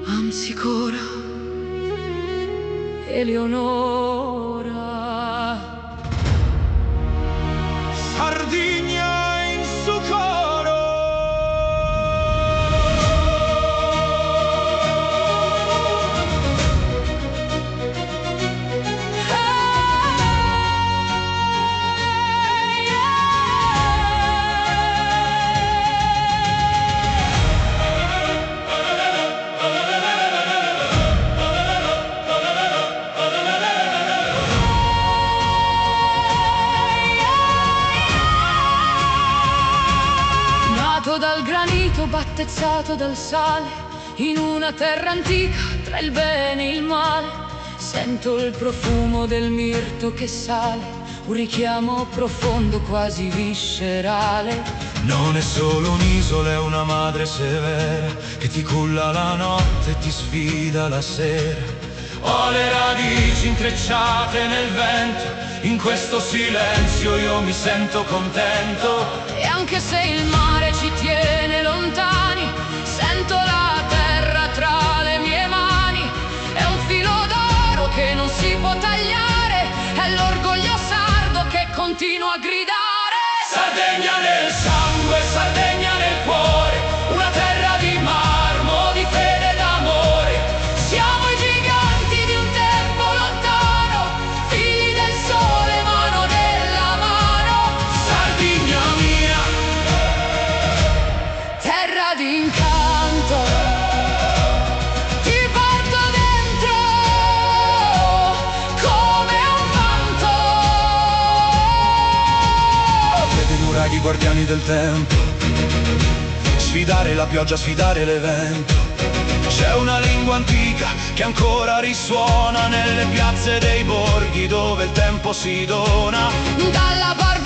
Amsicora, Eleonora. Sardigna in su coro. Dal granito, battezzato dal sale, in una terra antica tra il bene e il male. Sento il profumo del mirto che sale, un richiamo profondo quasi viscerale. Non è solo un'isola, è una madre severa che ti culla la notte e ti sfida la sera. Ho le radici intrecciate nel vento, in questo silenzio io mi sento contento. E anche se il mare ci tiene lontani, sento la terra tra le mie mani. È un filo d'oro che non si può tagliare, è l'orgoglio sardo che continua a gridare. Sardegna nel sangue, Sardegna nel cuore, una terra di marmo, di fede e d'amore. Siamo i giganti di un tempo lontano, figli del sole, mano nella mano. Sardegna mia, Terra d'incanto, ti porto dentro come un vanto. vedi nuraghi guardiani del tempo, sfidare la pioggia, sfidare l'evento. C'è una lingua antica che ancora risuona nelle piazze dei borghi dove il tempo si dona. Dalla barba